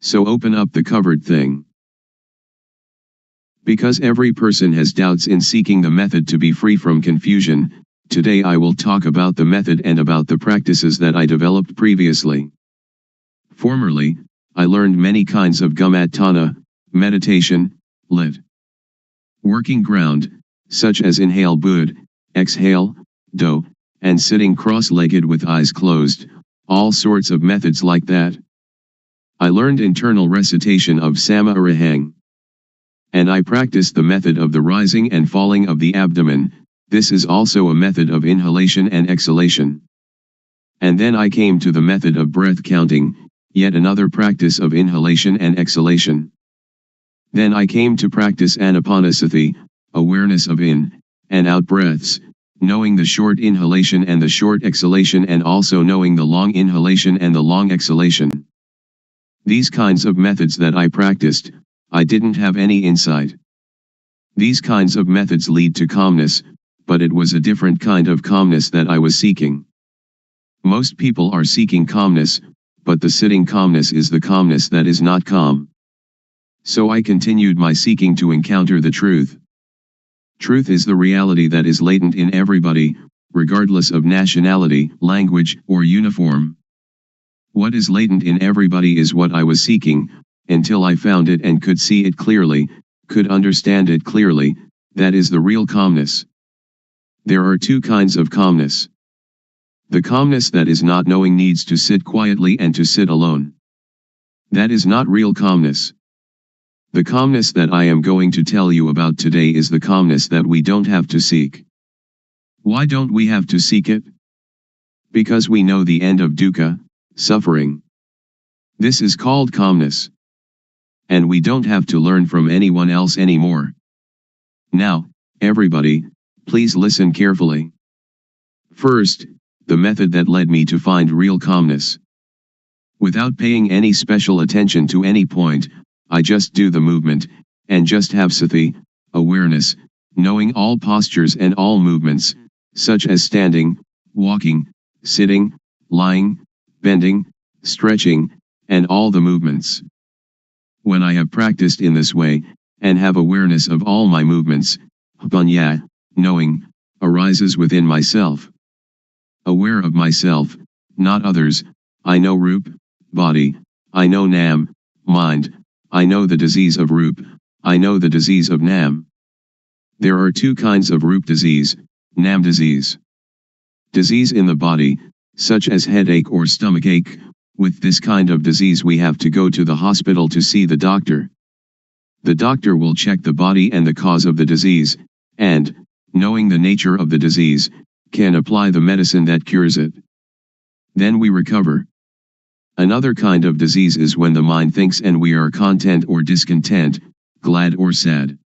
So open up the covered thing. Because every person has doubts in seeking the method to be free from confusion, today I will talk about the method and about the practices that I developed previously. Formerly, I learned many kinds of Gumatthana, meditation, lit. Working ground, such as inhale Bud, exhale, Do, and sitting cross-legged with eyes closed, all sorts of methods like that. I learned internal recitation of Sama Arahang. And I practiced the method of the rising and falling of the abdomen. This is also a method of inhalation and exhalation. And then I came to the method of breath counting, yet another practice of inhalation and exhalation. Then I came to practice Anapanasati, awareness of in and out breaths, knowing the short inhalation and the short exhalation, and also knowing the long inhalation and the long exhalation. These kinds of methods that I practiced, I didn't have any insight. These kinds of methods lead to calmness, but it was a different kind of calmness that I was seeking. Most people are seeking calmness, but the sitting calmness is the calmness that is not calm. So I continued my seeking to encounter the truth. Truth is the reality that is latent in everybody, regardless of nationality, language, or uniform. What is latent in everybody is what I was seeking, until I found it and could see it clearly, could understand it clearly. That is the real calmness. There are two kinds of calmness. The calmness that is not knowing needs to sit quietly and to sit alone. That is not real calmness. The calmness that I am going to tell you about today is the calmness that we don't have to seek. Why don't we have to seek it? Because we know the end of dukkha, suffering. This is called calmness. And we don't have to learn from anyone else anymore. Now, everybody, please listen carefully. First, the method that led me to find real calmness. Without paying any special attention to any point, I just do the movement, and just have sati, awareness, knowing all postures and all movements, such as standing, walking, sitting, lying, bending, stretching, and all the movements. When I have practiced in this way, and have awareness of all my movements, panya, knowing, arises within myself. Aware of myself, not others, I know Rup, body, I know Nam, mind, I know the disease of Rup, I know the disease of Nam. There are two kinds of Rup disease, Nam disease. Disease in the body, such as headache or stomachache. With this kind of disease we have to go to the hospital to see the doctor. The doctor will check the body and the cause of the disease, and, knowing the nature of the disease, can apply the medicine that cures it. Then we recover. Another kind of disease is when the mind thinks and we are content or discontent, glad or sad.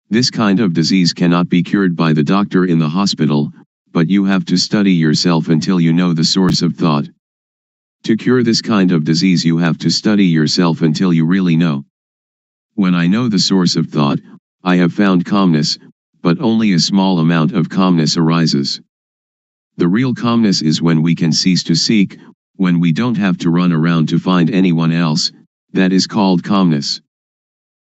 This kind of disease cannot be cured by the doctor in the hospital, but you have to study yourself until you know the source of thought. To cure this kind of disease you have to study yourself until you really know. When I know the source of thought, I have found calmness, but only a small amount of calmness arises. The real calmness is when we can cease to seek, when we don't have to run around to find anyone else, that is called calmness.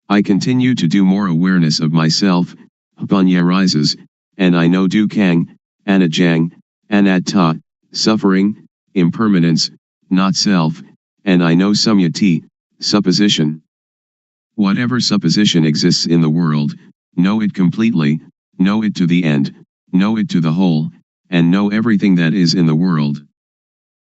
I continue to do more awareness of myself, panya rises, and I know dukkang, anajang, anatta, suffering, impermanence, not self, and I know samyati, supposition. Whatever supposition exists in the world, know it completely, know it to the end, know it to the whole, and know everything that is in the world.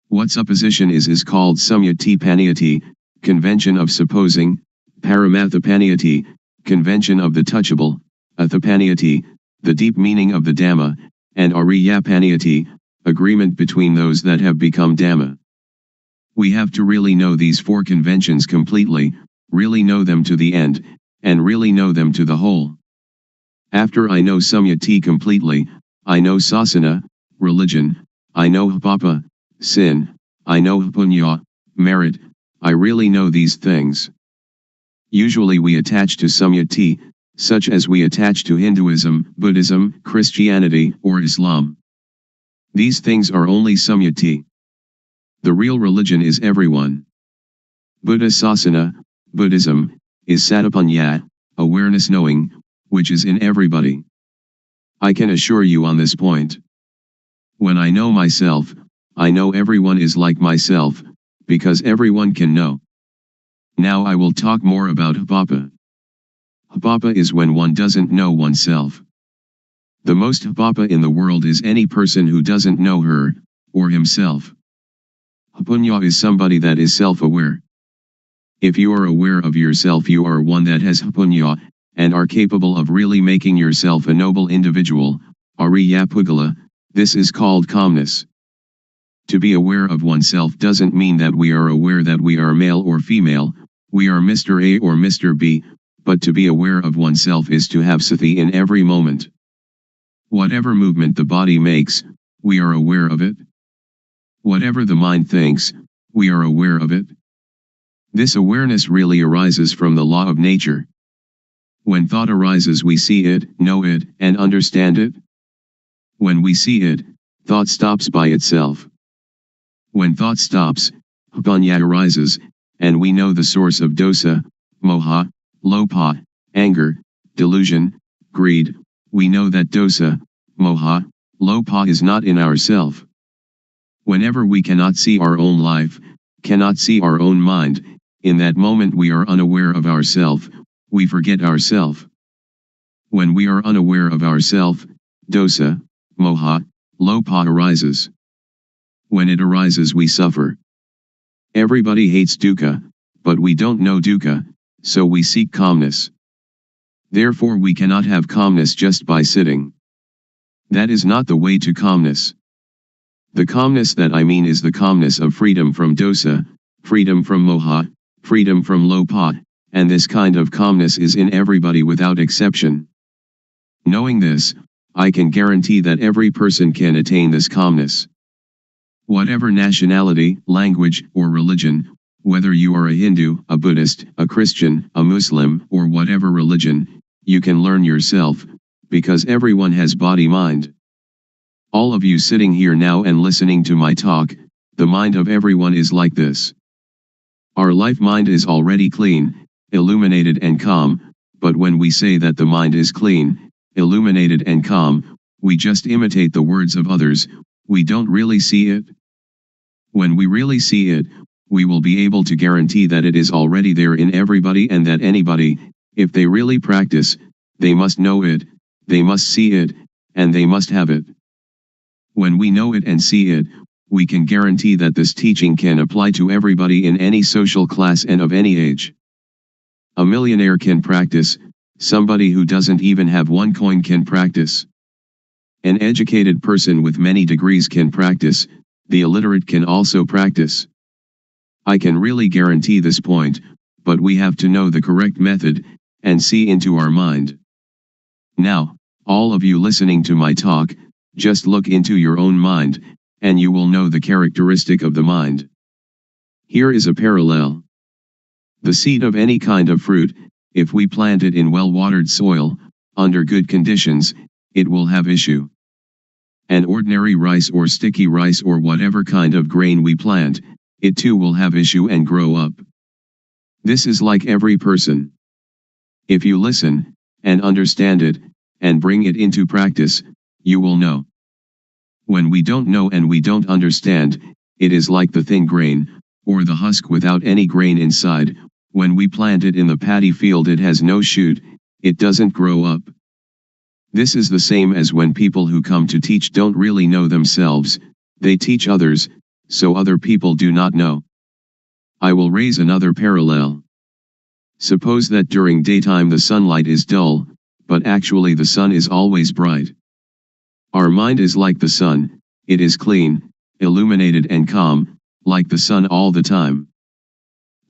What supposition is called samyati paniyati, convention of supposing, paramathapaniyati, convention of the touchable, athapaniyati, the deep meaning of the Dhamma, and ariyapaniyati, agreement between those that have become Dhamma. We have to really know these four conventions completely, really know them to the end, and really know them to the whole. After I know Samyati completely, I know Sasana, religion, I know Papa, sin, I know Punya, merit, I really know these things. Usually we attach to Samyati, such as we attach to Hinduism, Buddhism, Christianity, or Islam. These things are only Samyati. The real religion is everyone. Buddha Sasana, Buddhism, is Satapanya, awareness knowing, which is in everybody. I can assure you on this point. When I know myself, I know everyone is like myself, because everyone can know. Now I will talk more about Hapapa. Hapapa is when one doesn't know oneself. The most Hapapa in the world is any person who doesn't know her, or himself. Hapunya is somebody that is self-aware. If you are aware of yourself, you are one that has Hapunya, and are capable of really making yourself a noble individual, Ariya Pugala. This is called calmness. To be aware of oneself doesn't mean that we are aware that we are male or female, we are Mr. A or Mr. B, but to be aware of oneself is to have sati in every moment. Whatever movement the body makes, we are aware of it. Whatever the mind thinks, we are aware of it. This awareness really arises from the law of nature. When thought arises, we see it, know it, and understand it. When we see it, thought stops by itself. When thought stops, Panya arises, and we know the source of dosa, moha, lopa, anger, delusion, greed. We know that dosa, moha, lopa is not in ourself. Whenever we cannot see our own life, cannot see our own mind, in that moment we are unaware of ourself, we forget ourself. When we are unaware of ourself, dosa, moha, lopa arises. When it arises, we suffer. Everybody hates dukkha, but we don't know dukkha, so we seek calmness. Therefore we cannot have calmness just by sitting. That is not the way to calmness. The calmness that I mean is the calmness of freedom from dosa, freedom from moha, freedom from lopa, and this kind of calmness is in everybody without exception. Knowing this, I can guarantee that every person can attain this calmness. Whatever nationality, language, or religion, whether you are a Hindu, a Buddhist, a Christian, a Muslim, or whatever religion, you can learn yourself, because everyone has body-mind. All of you sitting here now and listening to my talk, the mind of everyone is like this. Our life mind is already clean, illuminated and calm, but when we say that the mind is clean, illuminated and calm, we just imitate the words of others, we don't really see it. When we really see it, we will be able to guarantee that it is already there in everybody and that anybody, if they really practice, they must know it, they must see it, and they must have it. When we know it and see it, we can guarantee that this teaching can apply to everybody in any social class and of any age. A millionaire can practice, somebody who doesn't even have one coin can practice. An educated person with many degrees can practice, the illiterate can also practice. I can really guarantee this point, but we have to know the correct method, and see into our mind. Now, all of you listening to my talk, just look into your own mind, and you will know the characteristic of the mind. Here is a parallel. The seed of any kind of fruit, if we plant it in well-watered soil, under good conditions, it will have issue. An ordinary rice or sticky rice or whatever kind of grain we plant, it too will have issue and grow up. This is like every person. If you listen, and understand it, and bring it into practice, you will know. When we don't know and we don't understand, it is like the thin grain, or the husk without any grain inside. When we plant it in the paddy field, it has no shoot, it doesn't grow up. This is the same as when people who come to teach don't really know themselves, they teach others, so other people do not know. I will raise another parallel. Suppose that during daytime the sunlight is dull, but actually the sun is always bright. Our mind is like the sun, It is clean, illuminated and calm, like the sun all the time.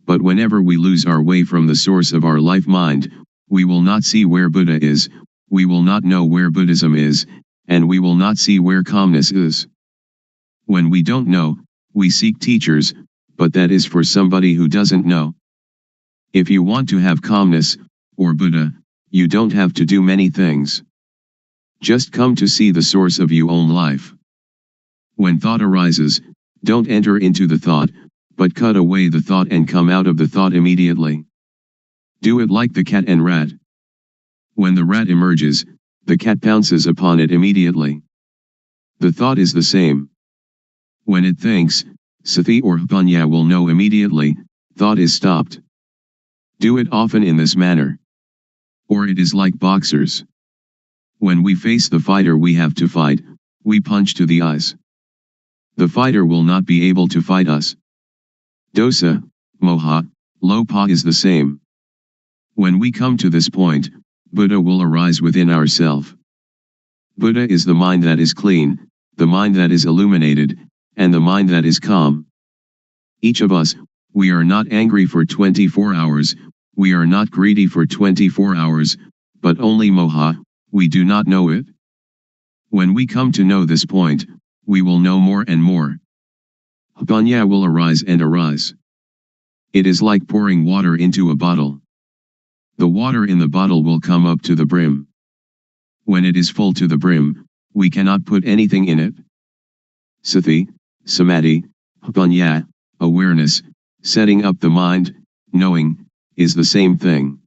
But whenever we lose our way from the source of our life mind, we will not see where Buddha is, we will not know where Buddhism is, and we will not see where calmness is. When we don't know, we seek teachers, but that is for somebody who doesn't know. If you want to have calmness, or Buddha, you don't have to do many things. Just come to see the source of your own life. When thought arises, don't enter into the thought, but cut away the thought and come out of the thought immediately. Do it like the cat and rat. When the rat emerges, the cat pounces upon it immediately. The thought is the same. When it thinks, sati or panya will know immediately, thought is stopped. Do it often in this manner. Or it is like boxers. When we face the fighter we have to fight, we punch to the eyes. The fighter will not be able to fight us. Dosa, moha, lopa is the same. When we come to this point, Buddha will arise within ourself. Buddha is the mind that is clean, the mind that is illuminated, and the mind that is calm. Each of us, we are not angry for 24 hours, we are not greedy for 24 hours, but only moha, we do not know it. When we come to know this point, we will know more and more. Panya will arise and arise. It is like pouring water into a bottle. The water in the bottle will come up to the brim. When it is full to the brim, we cannot put anything in it. Sati, samadhi, panya, awareness, setting up the mind, knowing, is the same thing.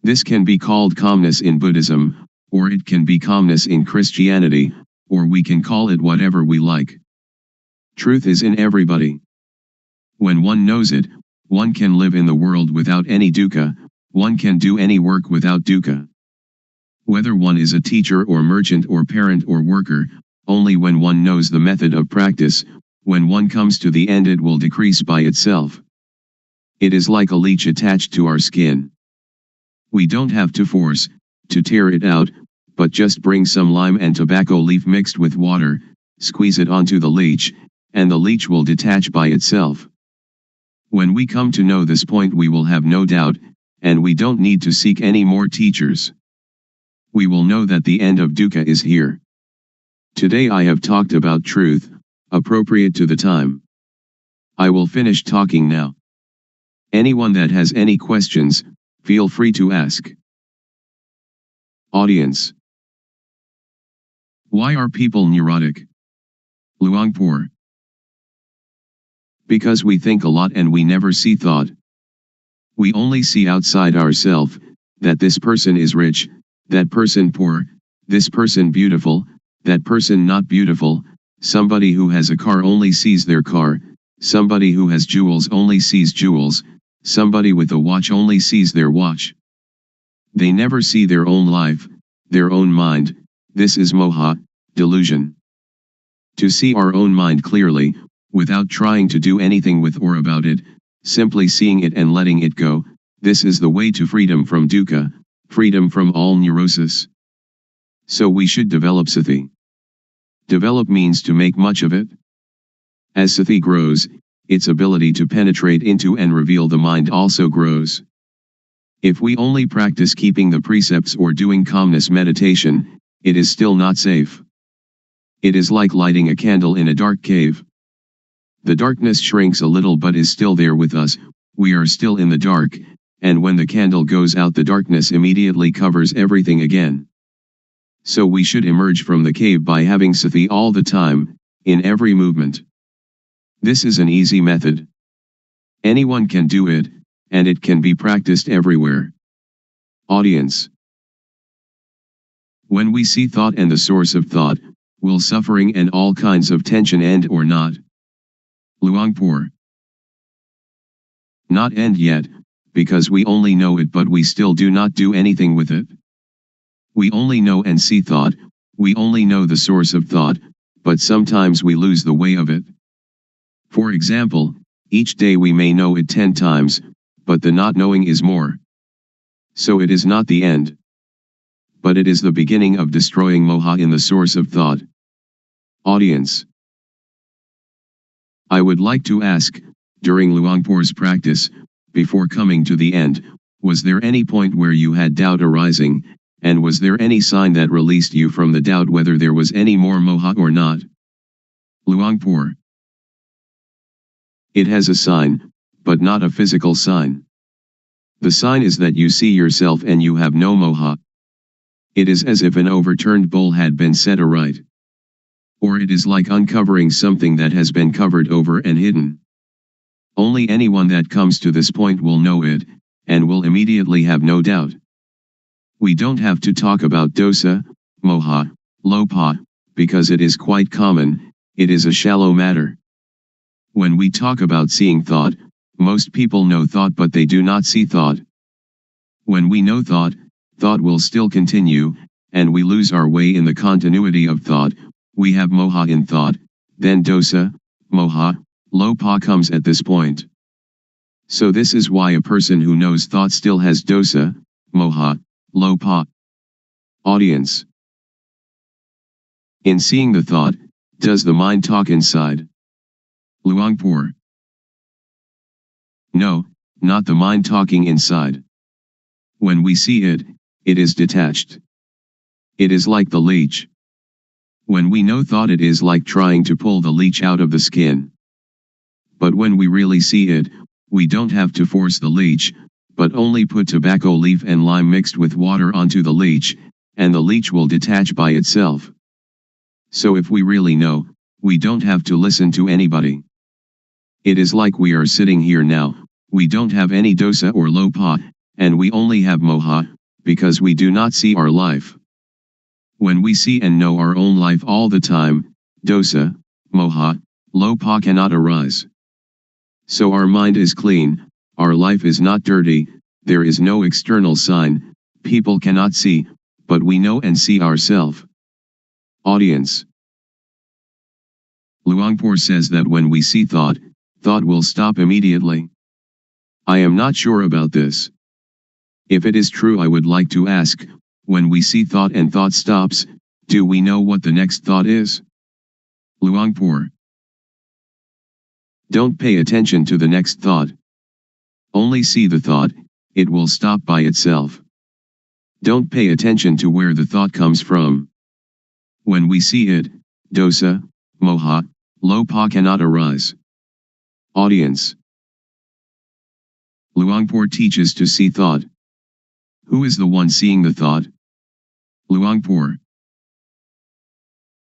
This can be called calmness in Buddhism, or it can be calmness in Christianity, or we can call it whatever we like. Truth is in everybody. When one knows it, one can live in the world without any dukkha, one can do any work without dukkha. Whether one is a teacher or merchant or parent or worker, only when one knows the method of practice, when one comes to the end it will decrease by itself. It is like a leech attached to our skin. We don't have to force, to tear it out, but just bring some lime and tobacco leaf mixed with water, squeeze it onto the leech, and the leech will detach by itself. When we come to know this point we will have no doubt, and we don't need to seek any more teachers. We will know that the end of dukkha is here. Today I have talked about truth, appropriate to the time. I will finish talking now. Anyone that has any questions, feel free to ask. Audience. Why are people neurotic? Luangpor. Because we think a lot and we never see thought. We only see outside ourselves, that this person is rich, that person poor, this person beautiful, that person not beautiful, somebody who has a car only sees their car, somebody who has jewels only sees jewels, somebody with a watch only sees their watch. They never see their own life, their own mind. This is moha, delusion. To see our own mind clearly, without trying to do anything with or about it, simply seeing it and letting it go, this is the way to freedom from dukkha, freedom from all neurosis. So we should develop sati. Develop means to make much of it. As sati grows, its ability to penetrate into and reveal the mind also grows. If we only practice keeping the precepts or doing calmness meditation, it is still not safe. It is like lighting a candle in a dark cave. The darkness shrinks a little but is still there with us, we are still in the dark, and when the candle goes out the darkness immediately covers everything again. So we should emerge from the cave by having sati all the time, in every movement. This is an easy method. Anyone can do it, and it can be practiced everywhere. Audience. When we see thought and the source of thought, will suffering and all kinds of tension end or not? Luangpor. Not end yet, because we only know it but we still do not do anything with it. We only know and see thought, we only know the source of thought, but sometimes we lose the way of it. For example, each day we may know it 10 times, but the not knowing is more. So it is not the end. But it is the beginning of destroying moha in the source of thought. Audience. I would like to ask, during Luangpor's practice, before coming to the end, was there any point where you had doubt arising, and was there any sign that released you from the doubt whether there was any more moha or not? Luangpor. It has a sign, but not a physical sign. The sign is that you see yourself and you have no moha. It is as if an overturned bowl had been set aright. Or it is like uncovering something that has been covered over and hidden. Only anyone that comes to this point will know it, and will immediately have no doubt. We don't have to talk about dosa, moha, lopa, because it is quite common, it is a shallow matter. When we talk about seeing thought, most people know thought but they do not see thought. When we know thought, thought will still continue, and we lose our way in the continuity of thought. We have moha in thought, then dosa, moha, lopa comes at this point. So this is why a person who knows thought still has dosa, moha, lopa. Audience. In seeing the thought, does the mind talk inside? Luangpor. No, not the mind talking inside. When we see it, it is detached. It is like the leech. When we know thought, it is like trying to pull the leech out of the skin. But when we really see it, we don't have to force the leech, but only put tobacco leaf and lime mixed with water onto the leech, and the leech will detach by itself. So if we really know, we don't have to listen to anybody. It is like we are sitting here now, we don't have any dosa or lopa, and we only have moha, because we do not see our life. When we see and know our own life all the time, dosa, moha, lopa cannot arise. So our mind is clean, our life is not dirty, there is no external sign, people cannot see, but we know and see ourselves. Audience. Luangpor says that when we see thought, thought will stop immediately. I am not sure about this. If it is true, I would like to ask, when we see thought and thought stops, do we know what the next thought is? Luangpor. Don't pay attention to the next thought. Only see the thought, it will stop by itself. Don't pay attention to where the thought comes from. When we see it, dosa, moha, lopa cannot arise. Audience. Luangpor teaches to see thought. Who is the one seeing the thought? Luangpor.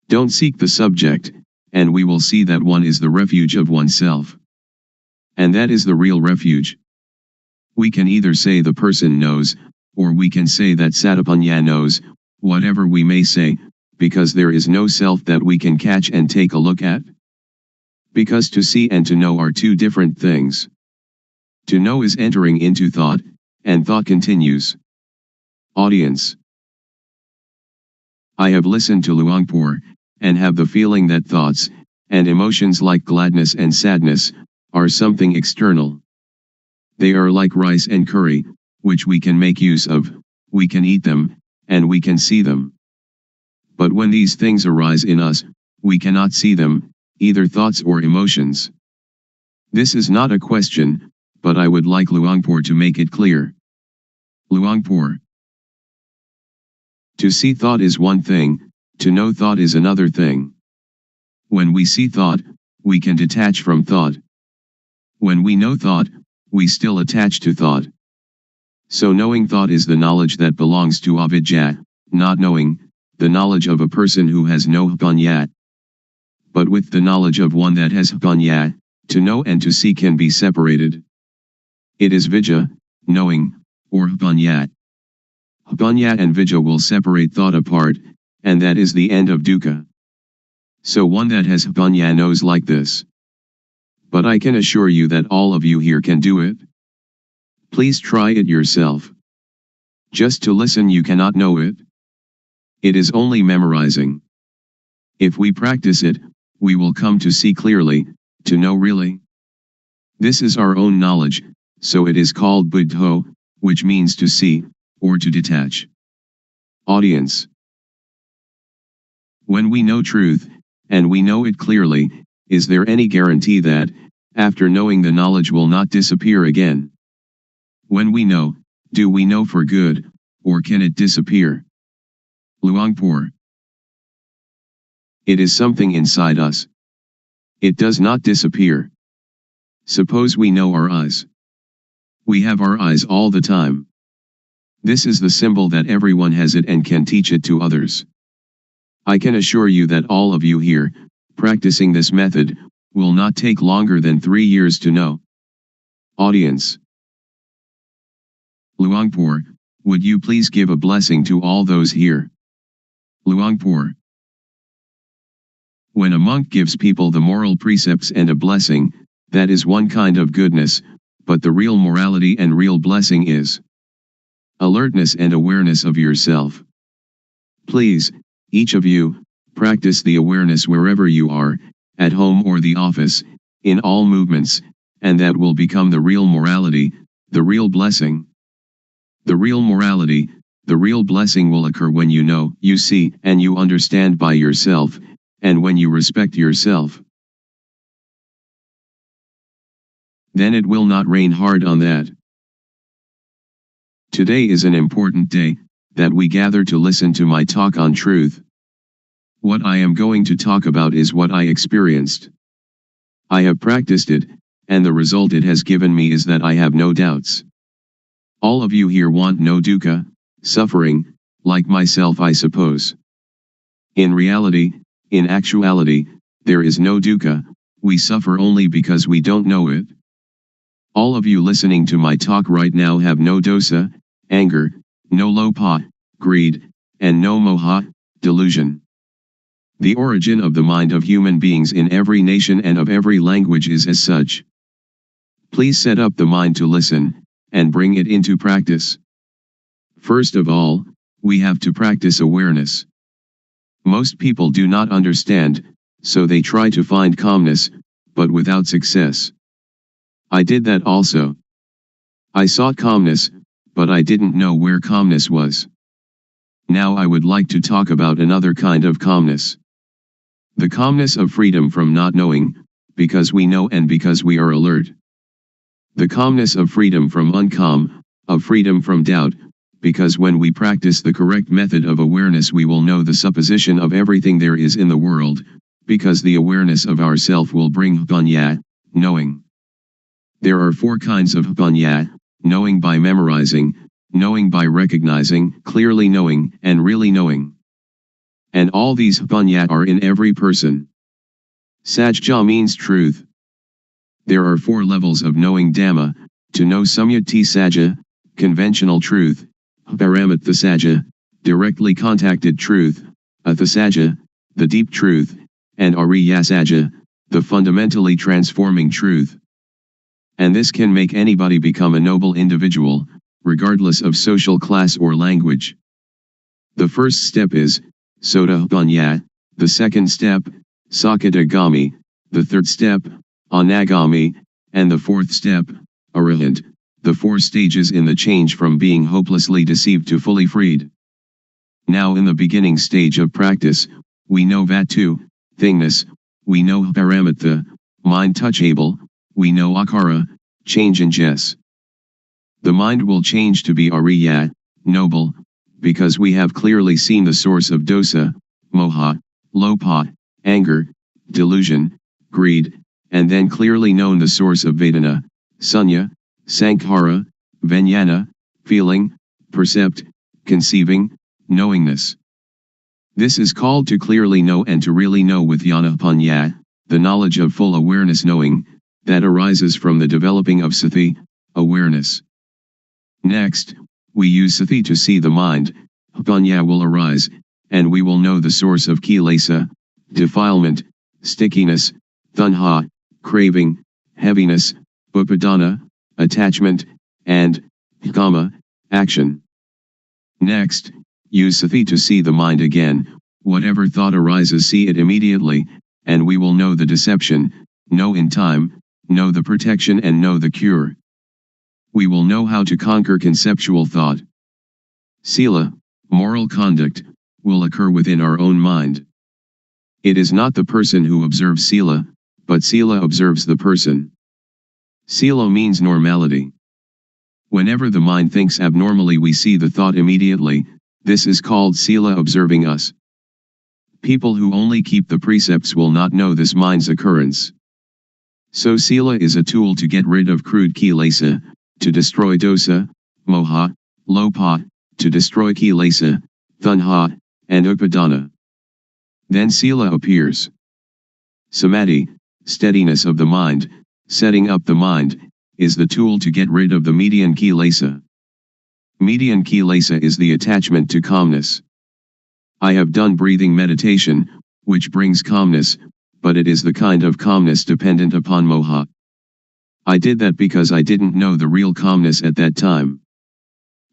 Don't seek the subject, and we will see that one is the refuge of oneself. And that is the real refuge. We can either say the person knows, or we can say that Satapanya knows, whatever we may say, because there is no self that we can catch and take a look at. Because to see and to know are two different things. To know is entering into thought, and thought continues. Audience. I have listened to Luangpor, and have the feeling that thoughts, and emotions like gladness and sadness, are something external. They are like rice and curry, which we can make use of, we can eat them, and we can see them. But when these things arise in us, we cannot see them, either thoughts or emotions. This is not a question, but I would like Luangpor to make it clear. Luangpor. To see thought is one thing, to know thought is another thing. When we see thought, we can detach from thought. When we know thought, we still attach to thought. So knowing thought is the knowledge that belongs to avidya, not knowing, the knowledge of a person who has no panya. But with the knowledge of one that has panya, to know and to see can be separated. It is vidya, knowing, or panya. Panya and vidya will separate thought apart, and that is the end of dukkha. So one that has panya knows like this. But I can assure you that all of you here can do it. Please try it yourself. Just to listen you cannot know it. It is only memorizing. If we practice it, we will come to see clearly, to know really. This is our own knowledge, so it is called buddho, which means to see, or to detach. Audience. When we know truth, and we know it clearly, is there any guarantee that, after knowing, the knowledge will not disappear again? When we know, do we know for good, or can it disappear? Luangpor. It is something inside us. It does not disappear. Suppose we know our eyes. We have our eyes all the time. This is the symbol that everyone has it and can teach it to others. I can assure you that all of you here, practicing this method, will not take longer than 3 years to know. Audience. Luangpor, would you please give a blessing to all those here? Luangpor. When a monk gives people the moral precepts and a blessing, that is one kind of goodness, but the real morality and real blessing is alertness and awareness of yourself. Please, each of you, practice the awareness wherever you are, at home or the office, in all movements, and that will become the real morality, the real blessing. The real morality, the real blessing will occur when you know, you see, and you understand by yourself, and when you respect yourself. Then it will not rain hard on that. Today is an important day, that we gather to listen to my talk on truth. What I am going to talk about is what I experienced. I have practiced it, and the result it has given me is that I have no doubts. All of you here want no dukkha, suffering, like myself, I suppose. In reality, in actuality, there is no dukkha, we suffer only because we don't know it. All of you listening to my talk right now have no dosa, anger, no lopha, greed, and no moha, delusion. The origin of the mind of human beings in every nation and of every language is as such. Please set up the mind to listen, and bring it into practice. First of all, we have to practice awareness. Most people do not understand, so they try to find calmness, but without success. I did that also. I sought calmness, but I didn't know where calmness was. Now I would like to talk about another kind of calmness. The calmness of freedom from not knowing, because we know and because we are alert. The calmness of freedom from uncalm, of freedom from doubt, because when we practice the correct method of awareness we will know the supposition of everything there is in the world, because the awareness of ourself will bring panya, knowing. There are 4 kinds of panya: knowing by memorizing, knowing by recognizing, clearly knowing, and really knowing. And all these panya are in every person. Sajja means truth. There are 4 levels of knowing Dhamma: to know Samyati Sajja, conventional truth; Paramatha Sajja, directly contacted truth; Atha Sajja, the deep truth; and Ariya Sajja, the fundamentally transforming truth. And this can make anybody become a noble individual, regardless of social class or language. The first step is Sotapanya, the second step, Sakadagami, the third step, Anagami, and the fourth step, Arahant, the 4 stages in the change from being hopelessly deceived to fully freed. Now in the beginning stage of practice, we know Vatu, thingness, we know Paramatha, mind touchable, we know Akara, change in Jess. The mind will change to be Ariya, noble, because we have clearly seen the source of dosa, moha, lopha, anger, delusion, greed, and then clearly known the source of Vedana, sunya, sankhara, vijnana, feeling, percept, conceiving, knowingness. This is called to clearly know and to really know with jnana-panya, the knowledge of full awareness knowing, that arises from the developing of sati, awareness. Next, we use sati to see the mind, panya will arise, and we will know the source of kilesa, defilement, stickiness, tanha, craving, heaviness, upadana, attachment, and kama, action. Next, use sati to see the mind again, whatever thought arises see it immediately, and we will know the deception, know in time, know the protection and know the cure. We will know how to conquer conceptual thought. Sila, moral conduct, will occur within our own mind. It is not the person who observes sila, but sila observes the person. Sila means normality. Whenever the mind thinks abnormally, we see the thought immediately. This is called sila observing us. People who only keep the precepts will not know this mind's occurrence. So sila is a tool to get rid of crude kilesa, to destroy dosa, moha, lopa, to destroy kilesa, tanha, and upadana. Then sila appears. Samadhi, steadiness of the mind, setting up the mind, is the tool to get rid of the median kilesa. Median kilesa is the attachment to calmness. I have done breathing meditation, which brings calmness, but it is the kind of calmness dependent upon moha. I did that because I didn't know the real calmness at that time.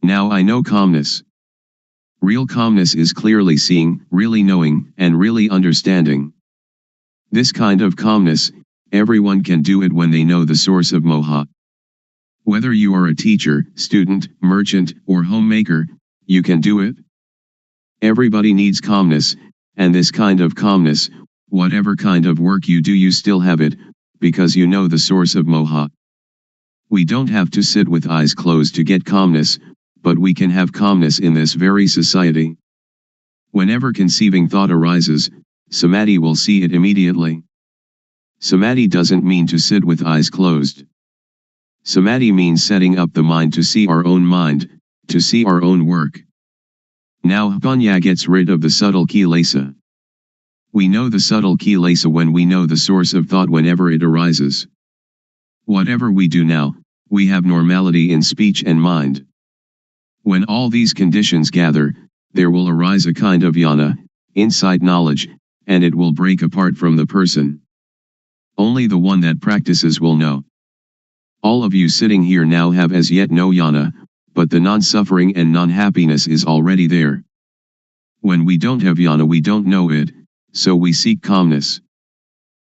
Now I know calmness. Real calmness is clearly seeing, really knowing, and really understanding. This kind of calmness, everyone can do it when they know the source of moha. Whether you are a teacher, student, merchant, or homemaker, you can do it. Everybody needs calmness, and this kind of calmness, whatever kind of work you do, you still have it, because you know the source of moha. We don't have to sit with eyes closed to get calmness, but we can have calmness in this very society. Whenever conceiving thought arises, samadhi will see it immediately. Samadhi doesn't mean to sit with eyes closed. Samadhi means setting up the mind to see our own mind, to see our own work. Now panya gets rid of the subtle kilesa. We know the subtle kilesa when we know the source of thought whenever it arises. Whatever we do now, we have normality in speech and mind. When all these conditions gather, there will arise a kind of jnana, insight knowledge, and it will break apart from the person. Only the one that practices will know. All of you sitting here now have as yet no jnana, but the non-suffering and non-happiness is already there. When we don't have jnana, we don't know it, so we seek calmness.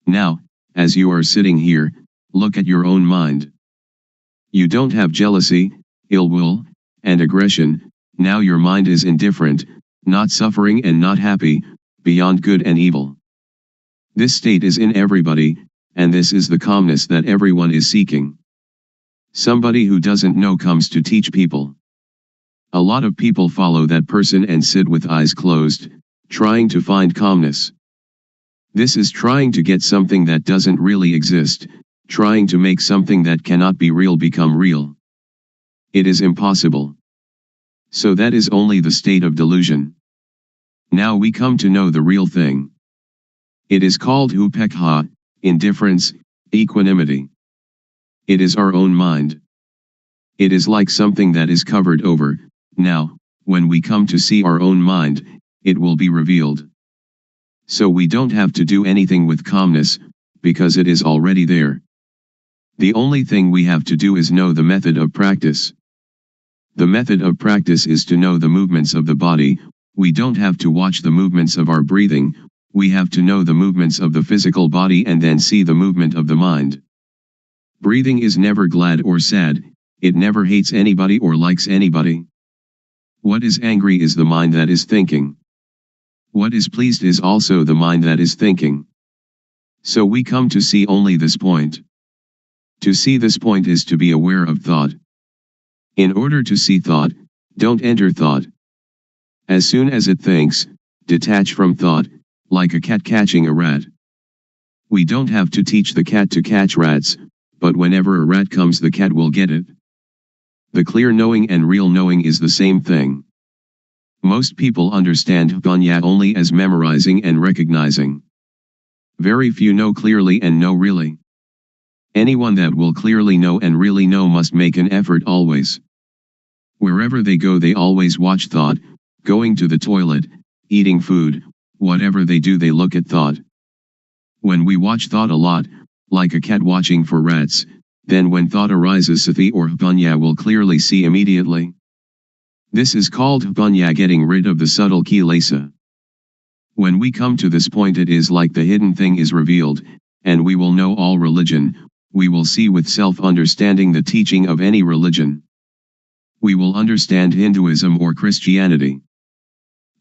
Now, as you are sitting here, look at your own mind. You don't have jealousy, ill will, and aggression. Now your mind is indifferent, not suffering and not happy, beyond good and evil. This state is in everybody, and this is the calmness that everyone is seeking. Somebody who doesn't know comes to teach people. A lot of people follow that person and sit with eyes closed, trying to find calmness. This is trying to get something that doesn't really exist, trying to make something that cannot be real become real. It is impossible. So that is only the state of delusion. Now we come to know the real thing. It is called upekha, indifference, equanimity. It is our own mind. It is like something that is covered over. Now, when we come to see our own mind, it will be revealed. So we don't have to do anything with calmness, because it is already there. The only thing we have to do is know the method of practice. The method of practice is to know the movements of the body. We don't have to watch the movements of our breathing, we have to know the movements of the physical body and then see the movement of the mind. Breathing is never glad or sad, it never hates anybody or likes anybody. What is angry is the mind that is thinking. What is pleased is also the mind that is thinking. So we come to see only this point. To see this point is to be aware of thought. In order to see thought, don't enter thought. As soon as it thinks, detach from thought, like a cat catching a rat. We don't have to teach the cat to catch rats, but whenever a rat comes the cat will get it. The clear knowing and real knowing is the same thing. Most people understand panya only as memorizing and recognizing. Very few know clearly and know really. Anyone that will clearly know and really know must make an effort always. Wherever they go they always watch thought, going to the toilet, eating food, whatever they do they look at thought. When we watch thought a lot, like a cat watching for rats, then when thought arises sati or panya will clearly see immediately. This is called panya, getting rid of the subtle kilesa. When we come to this point it is like the hidden thing is revealed, and we will know all religion, we will see with self-understanding the teaching of any religion. We will understand Hinduism or Christianity.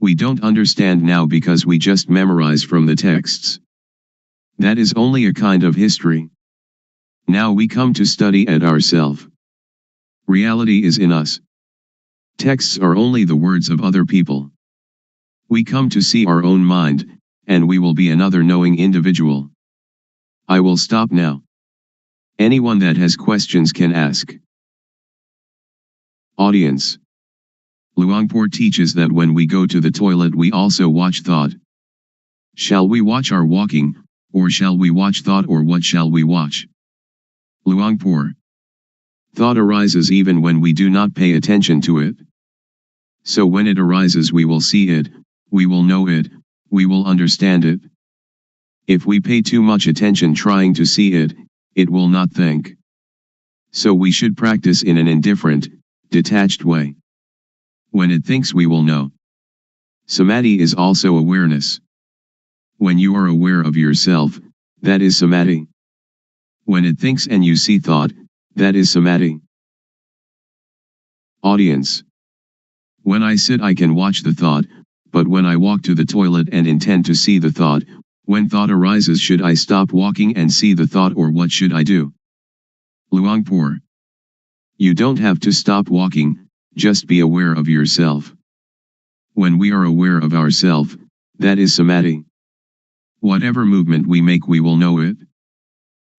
We don't understand now because we just memorize from the texts. That is only a kind of history. Now we come to study at ourself. Reality is in us. Texts are only the words of other people. We come to see our own mind, and we will be another knowing individual. I will stop now. Anyone that has questions can ask. Audience. Luangpor teaches that when we go to the toilet we also watch thought. Shall we watch our walking, or shall we watch thought, or what shall we watch? Luangpor. Thought arises even when we do not pay attention to it. So when it arises we will see it, we will know it, we will understand it. If we pay too much attention trying to see it, it will not think. So we should practice in an indifferent, detached way. When it thinks we will know. Samadhi is also awareness. When you are aware of yourself, that is samadhi. When it thinks and you see thought, that is samadhi. Audience. When I sit I can watch the thought, but when I walk to the toilet and intend to see the thought, when thought arises should I stop walking and see the thought, or what should I do? Luangpor. You don't have to stop walking, just be aware of yourself. When we are aware of ourself, that is samadhi. Whatever movement we make we will know it.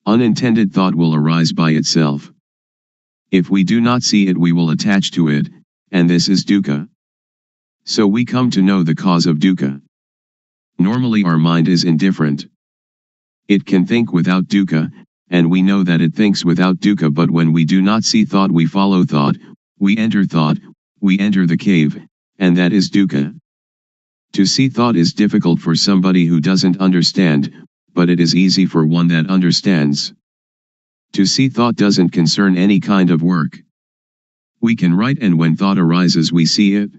Unintended thought will arise by itself. If we do not see it we will attach to it, and this is dukkha. So we come to know the cause of dukkha. Normally our mind is indifferent. It can think without dukkha, and we know that it thinks without dukkha, but when we do not see thought we follow thought, we enter the cave, and that is dukkha. To see thought is difficult for somebody who doesn't understand, but it is easy for one that understands. To see thought doesn't concern any kind of work. We can write, and when thought arises we see it.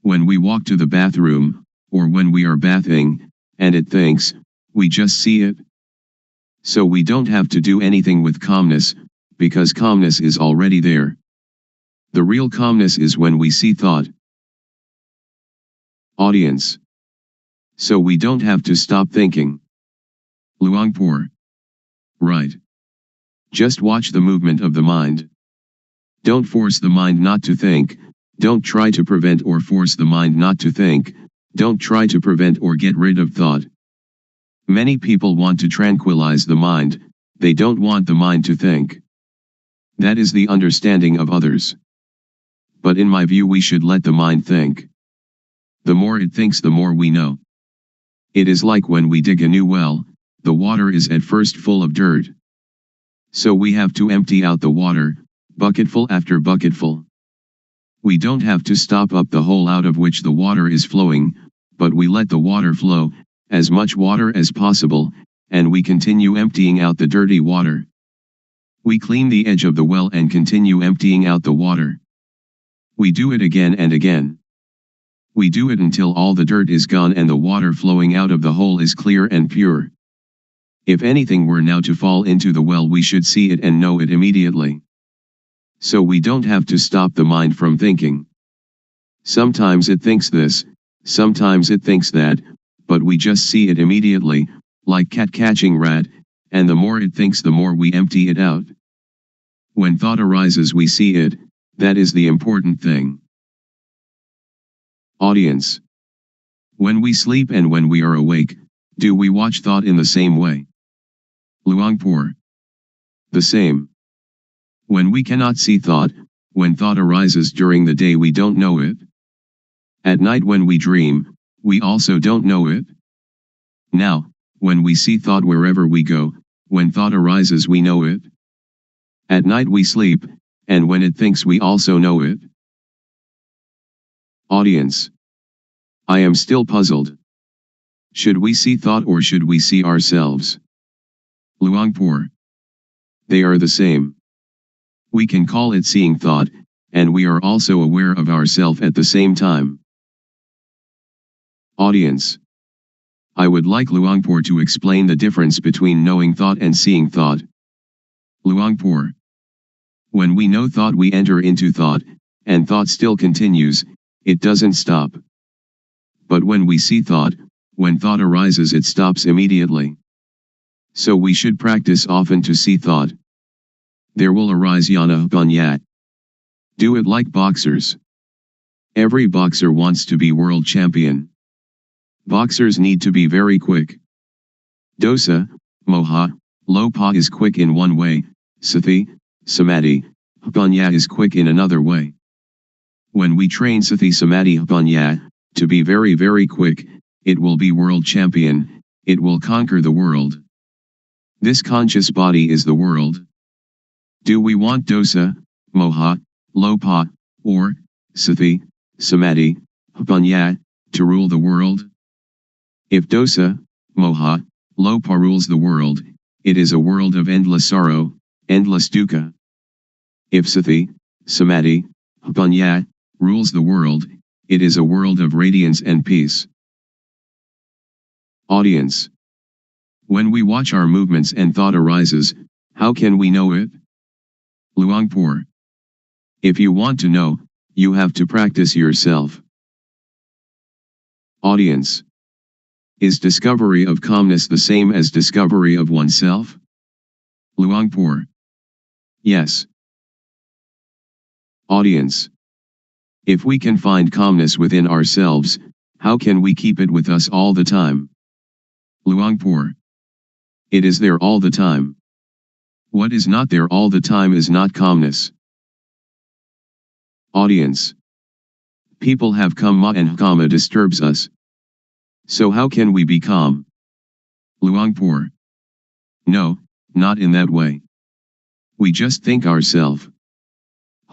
When we walk to the bathroom, or when we are bathing, and it thinks, we just see it. So we don't have to do anything with calmness, because calmness is already there. The real calmness is when we see thought. Audience. So we don't have to stop thinking. Luangpor. Right. Just watch the movement of the mind. Don't force the mind not to think, don't try to prevent or force the mind not to think, don't try to prevent or get rid of thought. Many people want to tranquilize the mind, they don't want the mind to think. That is the understanding of others. But in my view we should let the mind think. The more it thinks the more we know. It is like when we dig a new well, the water is at first full of dirt. So we have to empty out the water, bucketful after bucketful. We don't have to stop up the hole out of which the water is flowing, but we let the water flow, as much water as possible, and we continue emptying out the dirty water. We clean the edge of the well and continue emptying out the water. We do it again and again. We do it until all the dirt is gone and the water flowing out of the hole is clear and pure. If anything were now to fall into the well we should see it and know it immediately. So we don't have to stop the mind from thinking. Sometimes it thinks this, sometimes it thinks that, but we just see it immediately, like cat catching rat, and the more it thinks the more we empty it out. When thought arises we see it, that is the important thing. Audience. When we sleep and when we are awake, do we watch thought in the same way? Luangpor. The same. When we cannot see thought, when thought arises during the day we don't know it. At night when we dream, we also don't know it. Now, when we see thought wherever we go, when thought arises we know it. At night we sleep, and when it thinks we also know it. Audience. I am still puzzled. Should we see thought or should we see ourselves? Luangpor. They are the same. We can call it seeing thought, and we are also aware of ourself at the same time. Audience. I would like Luangpor to explain the difference between knowing thought and seeing thought. Luangpor. When we know thought we enter into thought, and thought still continues, it doesn't stop. But when we see thought, when thought arises it stops immediately. So we should practice often to see thought. There will arise yana banyat. Do it like boxers. Every boxer wants to be world champion. Boxers need to be very quick. Dosa, moha, lopa is quick in one way, sati, samadhi, panya is quick in another way. When we train sati samadhi panya, to be very very quick, it will be world champion, it will conquer the world. This conscious body is the world. Do we want dosa, moha, lopa, or sati, samadhi, panya, to rule the world? If dosa, moha, lopa rules the world, it is a world of endless sorrow, endless dukkha. If sati, samadhi, panya, rules the world, it is a world of radiance and peace. Audience. When we watch our movements and thought arises, how can we know it? Luangpor. If you want to know, you have to practice yourself. Audience. Is discovery of calmness the same as discovery of oneself? Luangpor. Yes. Audience. If we can find calmness within ourselves, how can we keep it with us all the time? Luangpor. It is there all the time. What is not there all the time is not calmness. Audience. People have kamma and kamma disturbs us. So how can we be calm? Luangpor. No, not in that way. We just think ourselves.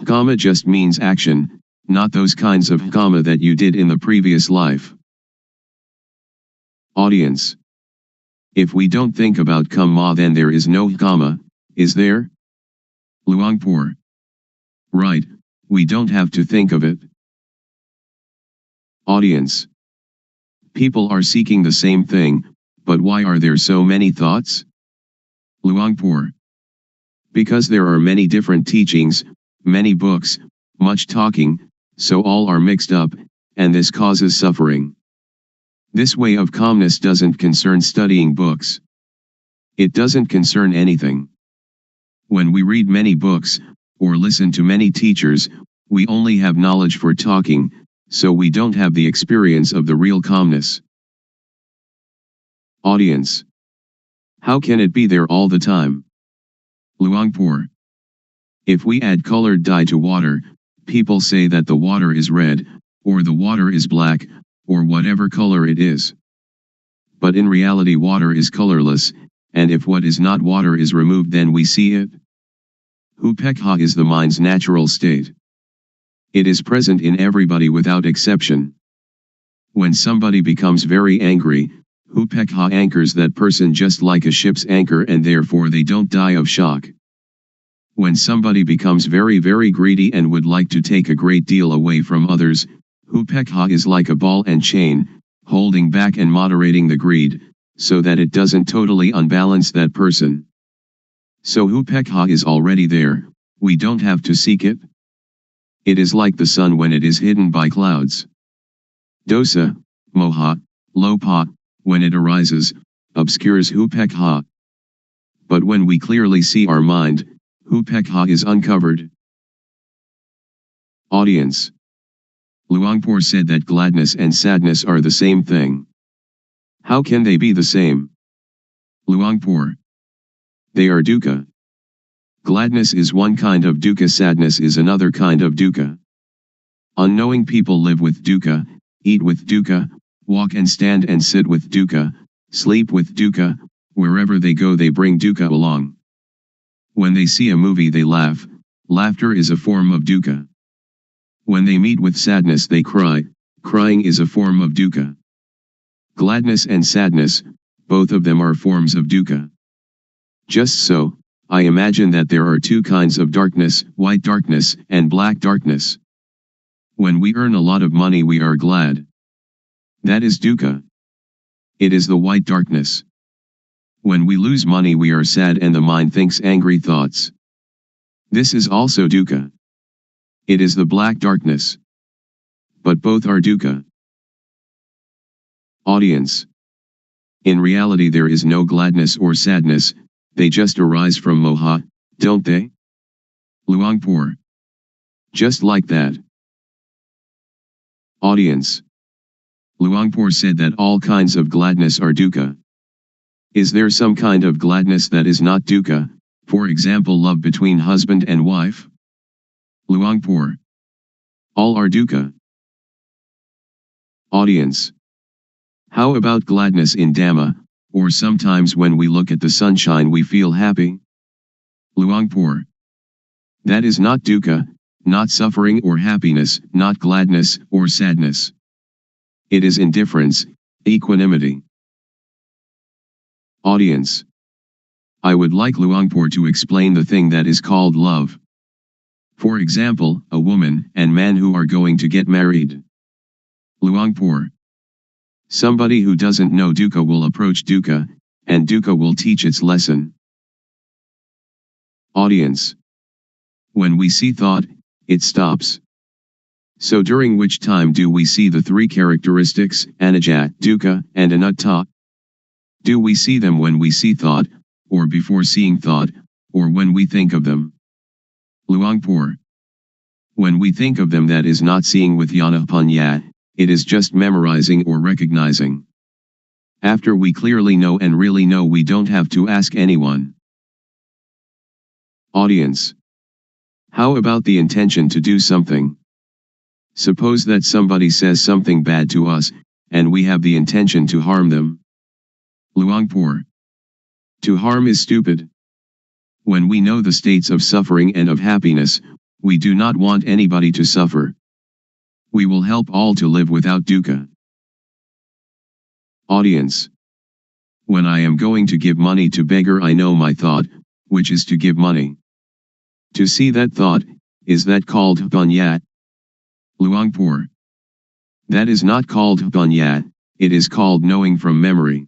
Kamma just means action, not those kinds of kamma that you did in the previous life. Audience. If we don't think about kamma then there is no kamma, is there? Luangpor. Right, we don't have to think of it. Audience. People are seeking the same thing, but why are there so many thoughts? Luangpor. Because there are many different teachings, many books, much talking, so all are mixed up, and this causes suffering. This way of calmness doesn't concern studying books. It doesn't concern anything. When we read many books, or listen to many teachers, we only have knowledge for talking, so we don't have the experience of the real calmness. Audience. How can it be there all the time? Luangpor. If we add colored dye to water, people say that the water is red, or the water is black, or whatever color it is. But in reality water is colorless, and if what is not water is removed then we see it. Upekha is the mind's natural state. It is present in everybody without exception. When somebody becomes very angry, upekha anchors that person just like a ship's anchor and therefore they don't die of shock. When somebody becomes very very greedy and would like to take a great deal away from others, upekha is like a ball and chain, holding back and moderating the greed, so that it doesn't totally unbalance that person. So upekha is already there, we don't have to seek it. It is like the sun when it is hidden by clouds. Dosa, moha, lopa, when it arises, obscures upekha. But when we clearly see our mind, upekha is uncovered. Audience. Luangpor said that gladness and sadness are the same thing. How can they be the same? Luangpor. They are dukkha. Gladness is one kind of dukkha, sadness is another kind of dukkha. Unknowing people live with dukkha, eat with dukkha, walk and stand and sit with dukkha, sleep with dukkha, wherever they go they bring dukkha along. When they see a movie they laugh, laughter is a form of dukkha. When they meet with sadness they cry, crying is a form of dukkha. Gladness and sadness, both of them are forms of dukkha. Just so, I imagine that there are two kinds of darkness, white darkness and black darkness. When we earn a lot of money we are glad. That is dukkha. It is the white darkness. When we lose money we are sad and the mind thinks angry thoughts. This is also dukkha. It is the black darkness. But both are dukkha. Audience. In reality there is no gladness or sadness, they just arise from moha, don't they? Luangpor. Just like that. Audience. Luangpor said that all kinds of gladness are dukkha. Is there some kind of gladness that is not dukkha, for example love between husband and wife? Luangpor. All are dukkha. Audience. How about gladness in Dhamma, or sometimes when we look at the sunshine we feel happy? Luangpor. That is not dukkha, not suffering or happiness, not gladness or sadness. It is indifference, equanimity. Audience. I would like Luangpor to explain the thing that is called love. For example, a woman and man who are going to get married. Luangpor. Somebody who doesn't know dukkha will approach dukkha, and dukkha will teach its lesson. Audience. When we see thought, it stops. So during which time do we see the three characteristics, anicca, dukkha, and anatta? Do we see them when we see thought, or before seeing thought, or when we think of them? Luangpor. When we think of them that is not seeing with jnana-panya, it is just memorizing or recognizing. After we clearly know and really know we don't have to ask anyone. Audience. How about the intention to do something? Suppose that somebody says something bad to us, and we have the intention to harm them. Luangpor. To harm is stupid. When we know the states of suffering and of happiness, we do not want anybody to suffer. We will help all to live without dukkha. Audience. When I am going to give money to beggar I know my thought, which is to give money. To see that thought, is that called panya? Luangpor. That is not called panya, it is called knowing from memory.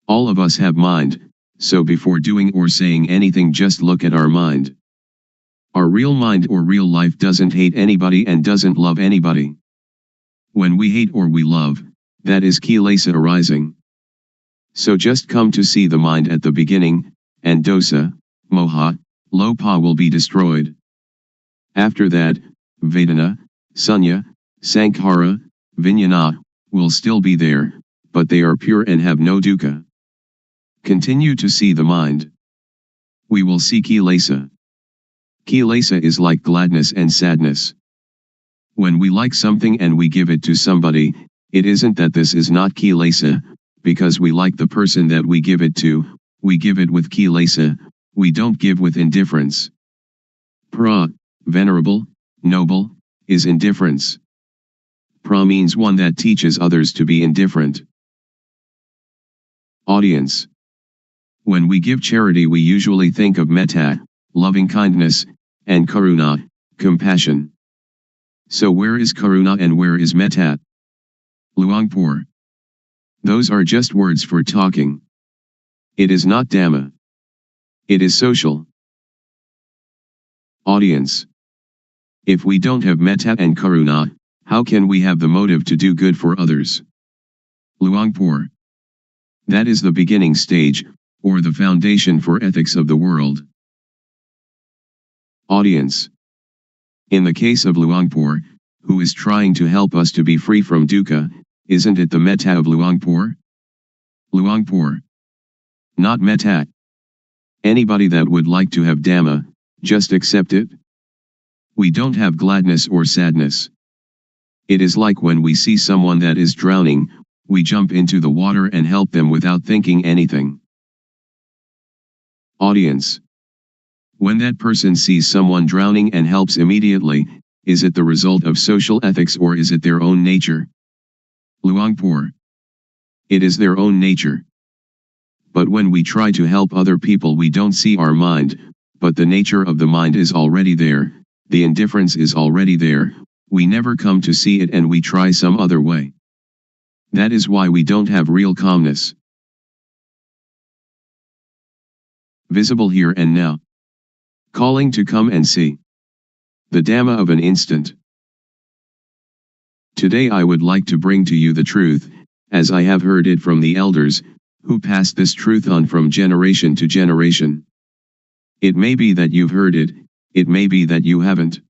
All of us have mind, so before doing or saying anything just look at our mind. Our real mind or real life doesn't hate anybody and doesn't love anybody. When we hate or we love, that is kilesa arising. So just come to see the mind at the beginning, and dosa, moha, lopa will be destroyed. After that, vedana, sunya, sankhara, vijnana, will still be there, but they are pure and have no dukkha. Continue to see the mind. We will see kilesa. Kilesa is like gladness and sadness. When we like something and we give it to somebody, it isn't that this is not kilesa, because we like the person that we give it to, we give it with kilesa, we don't give with indifference. Pra, venerable, noble, is indifference. Pra means one that teaches others to be indifferent. Audience. When we give charity we usually think of metta, loving kindness, and karuna, compassion. So where is karuna and where is metta? Luangpor. Those are just words for talking. It is not Dhamma. It is social. Audience. If we don't have metta and karuna, how can we have the motive to do good for others? Luangpor. That is the beginning stage, or the foundation for ethics of the world. Audience. In the case of Luangpor, who is trying to help us to be free from dukkha, isn't it the metta of Luangpor? Luangpor. Not metta. Anybody that would like to have Dhamma, just accept it. We don't have gladness or sadness. It is like when we see someone that is drowning, we jump into the water and help them without thinking anything. Audience. When that person sees someone drowning and helps immediately, is it the result of social ethics or is it their own nature? Luangpor. It is their own nature. But when we try to help other people we don't see our mind, but the nature of the mind is already there, the indifference is already there, we never come to see it and we try some other way. That is why we don't have real calmness. Visible here and now. Calling to come and see. The Dhamma of an instant. Today I would like to bring to you the truth, as I have heard it from the elders, who passed this truth on from generation to generation. It may be that you've heard it may be that you haven't.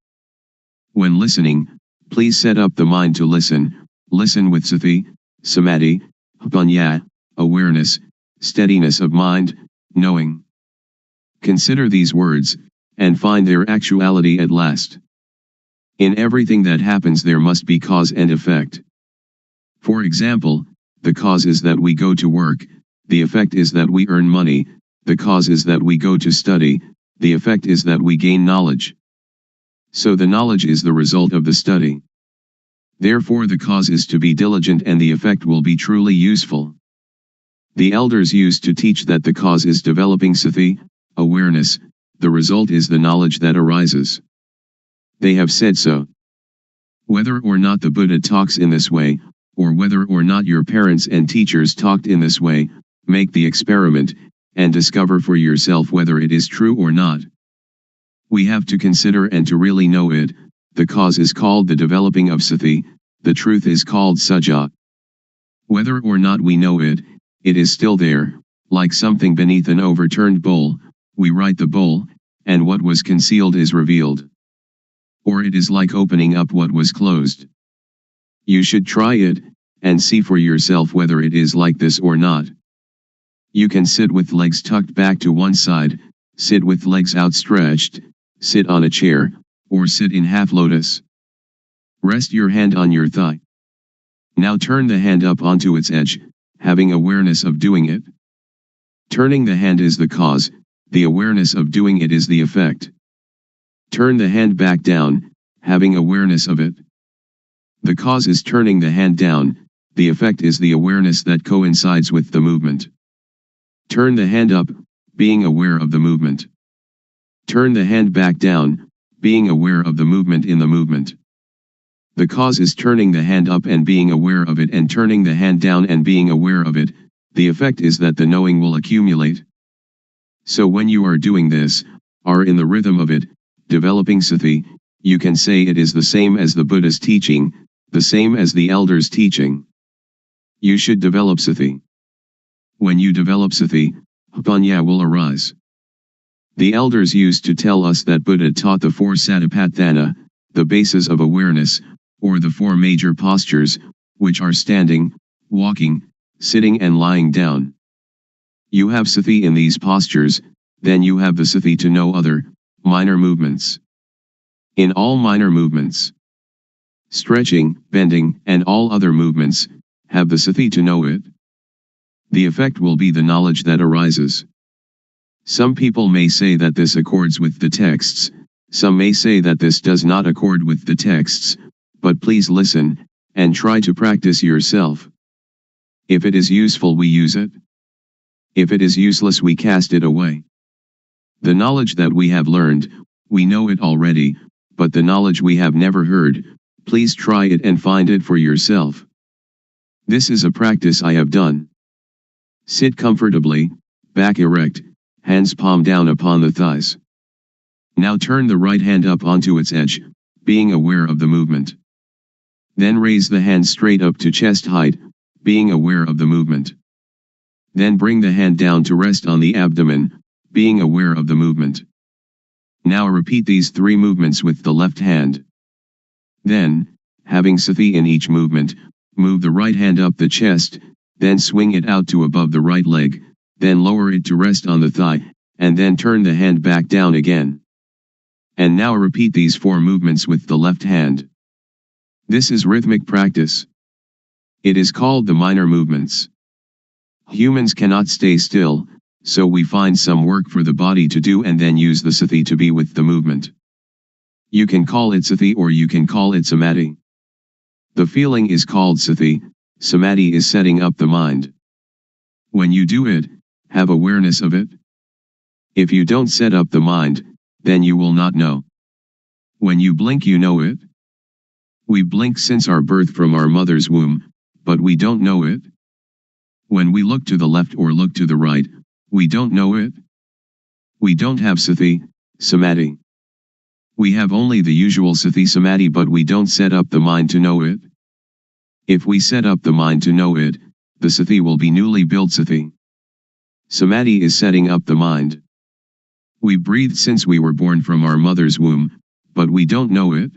When listening, please set up the mind to listen with sati, samadhi, panya, awareness, steadiness of mind, knowing. Consider these words, and find their actuality at last. In everything that happens there must be cause and effect. For example, the cause is that we go to work, the effect is that we earn money, the cause is that we go to study, the effect is that we gain knowledge. So the knowledge is the result of the study. Therefore the cause is to be diligent and the effect will be truly useful. The elders used to teach that the cause is developing sati, awareness, the result is the knowledge that arises. They have said so. Whether or not the Buddha talks in this way, or whether or not your parents and teachers talked in this way, make the experiment, and discover for yourself whether it is true or not. We have to consider and to really know it. The cause is called the developing of sati, the truth is called sajja. Whether or not we know it, it is still there, like something beneath an overturned bowl, we right the bowl, and what was concealed is revealed. Or it is like opening up what was closed. You should try it, and see for yourself whether it is like this or not. You can sit with legs tucked back to one side, sit with legs outstretched, sit on a chair, or sit in half lotus. Rest your hand on your thigh. Now turn the hand up onto its edge, having awareness of doing it. Turning the hand is the cause, the awareness of doing it is the effect. Turn the hand back down, having awareness of it. The cause is turning the hand down, the effect is the awareness that coincides with the movement. Turn the hand up, being aware of the movement. Turn the hand back down, being aware of the movement in the movement. The cause is turning the hand up and being aware of it and turning the hand down and being aware of it, the effect is that the knowing will accumulate. So when you are doing this, are in the rhythm of it, developing sati, you can say it is the same as the Buddha's teaching, the same as the elders' teaching. You should develop sati. When you develop sati, panya will arise. The elders used to tell us that Buddha taught the four satipatthana, the bases of awareness, or the four major postures, which are standing, walking, sitting and lying down. You have sati in these postures, then you have the sati to know other, minor movements. In all minor movements, stretching, bending, and all other movements, have the sati to know it. The effect will be the knowledge that arises. Some people may say that this accords with the texts, some may say that this does not accord with the texts, but please listen, and try to practice yourself. If it is useful we use it. If it is useless we cast it away. The knowledge that we have learned, we know it already, but the knowledge we have never heard, please try it and find it for yourself. This is a practice I have done. Sit comfortably, back erect, hands palm down upon the thighs. Now turn the right hand up onto its edge, being aware of the movement. Then raise the hand straight up to chest height, being aware of the movement. Then bring the hand down to rest on the abdomen, being aware of the movement. Now repeat these three movements with the left hand. Then, having sati in each movement, move the right hand up the chest, then swing it out to above the right leg, then lower it to rest on the thigh, and then turn the hand back down again. And now repeat these four movements with the left hand. This is rhythmic practice. It is called the minor movements. Humans cannot stay still, so we find some work for the body to do and then use the sati to be with the movement. You can call it sati or you can call it samadhi. The feeling is called sati, samadhi is setting up the mind. When you do it, have awareness of it. If you don't set up the mind, then you will not know. When you blink you know it. We blink since our birth from our mother's womb, but we don't know it. When we look to the left or look to the right, we don't know it. We don't have sati, samadhi. We have only the usual sati samadhi but we don't set up the mind to know it. If we set up the mind to know it, the Sati will be newly built Sati. Samadhi is setting up the mind. We breathe since we were born from our mother's womb, but we don't know it.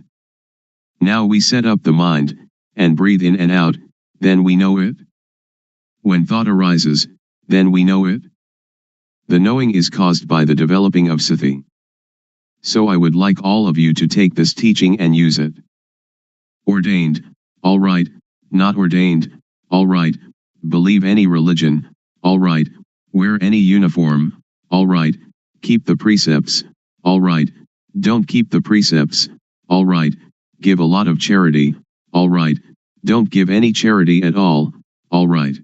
Now we set up the mind, and breathe in and out, then we know it. When thought arises, then we know it. The knowing is caused by the developing of Sati. So I would like all of you to take this teaching and use it. Ordained, all right. Not ordained, all right. Believe any religion, all right. Wear any uniform, all right. Keep the precepts, all right. Don't keep the precepts, all right. Give a lot of charity, all right. Don't give any charity at all right.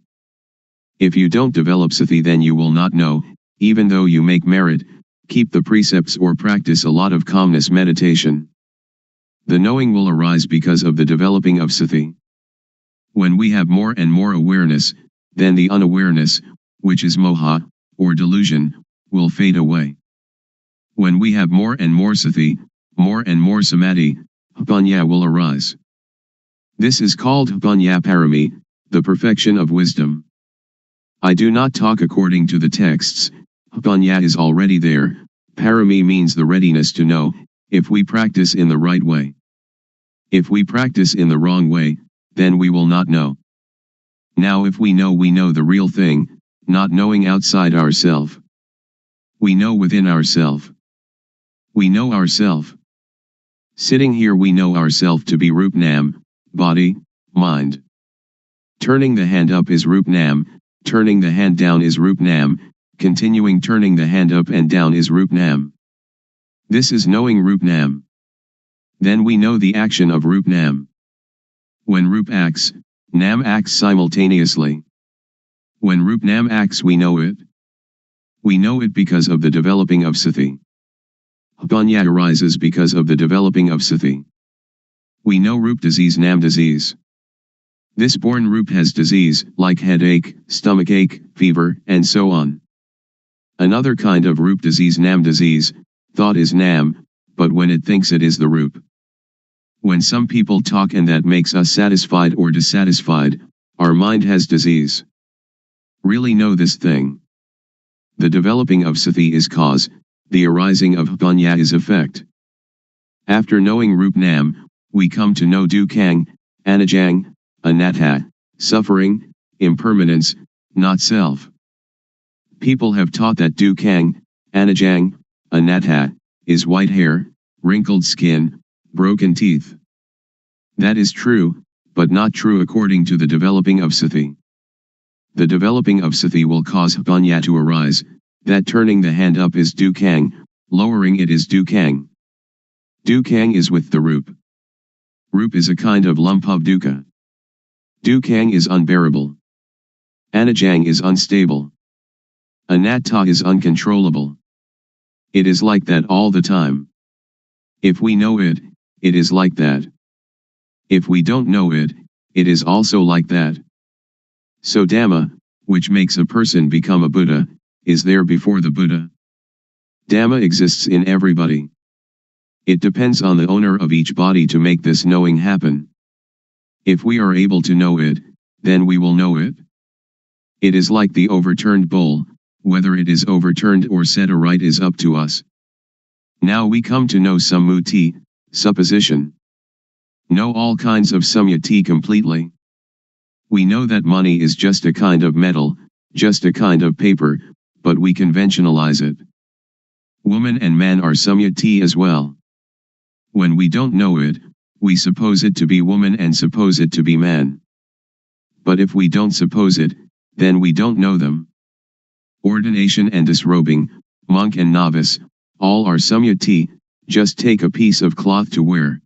If you don't develop Sati, then you will not know, even though you make merit, keep the precepts or practice a lot of calmness meditation. The knowing will arise because of the developing of Sati. When we have more and more awareness, then the unawareness, which is moha, or delusion, will fade away. When we have more and more Sati, more and more Samadhi, Panya will arise. This is called Panya Parami, the perfection of wisdom. I do not talk according to the texts. Panya is already there. Parami means the readiness to know, if we practice in the right way. If we practice in the wrong way, then we will not know. Now if we know the real thing, not knowing outside ourself. We know within ourself. We know ourself. Sitting here we know ourself to be Rup Nam, body, mind. Turning the hand up is Rup Nam, turning the hand down is Rup Nam, continuing turning the hand up and down is Rup Nam. This is knowing Rup Nam. Then we know the action of Rup Nam. When Rup acts, Nam acts simultaneously. When Rup Nam acts we know it. We know it because of the developing of Sati. Panya arises because of the developing of Sati. We know Rup disease Nam disease. This born Rup has disease, like headache, stomachache, fever, and so on. Another kind of Rup disease Nam disease, thought is Nam, but when it thinks it is the Rup. When some people talk and that makes us satisfied or dissatisfied, our mind has disease. Really know this thing. The developing of Sati is cause, the arising of Panya is effect. After knowing Rup Nam, we come to know Dukkang, Anajang, Anatta, suffering, impermanence, not self. People have taught that Dukkang, Anajang, Anatta, is white hair, wrinkled skin, broken teeth. That is true, but not true according to the developing of Sati. The developing of Sati will cause Panya to arise, that turning the hand up is Dukkang, lowering it is Dukkang. Dukkang is with the Rup. Rup is a kind of lump of dukkha. Dukkang is unbearable. Anajang is unstable. Anatta is uncontrollable. It is like that all the time. If we know it, it is like that. If we don't know it, it is also like that. So Dhamma, which makes a person become a Buddha, is there before the Buddha. Dhamma exists in everybody. It depends on the owner of each body to make this knowing happen. If we are able to know it, then we will know it. It is like the overturned bowl, whether it is overturned or set aright is up to us. Now we come to know sammuti, supposition. Know all kinds of samyati completely. We know that money is just a kind of metal, just a kind of paper, but we conventionalize it. Woman and man are samyati as well. When we don't know it, we suppose it to be woman and suppose it to be man. But if we don't suppose it, then we don't know them. Ordination and disrobing, monk and novice, all are samyati, just take a piece of cloth to wear.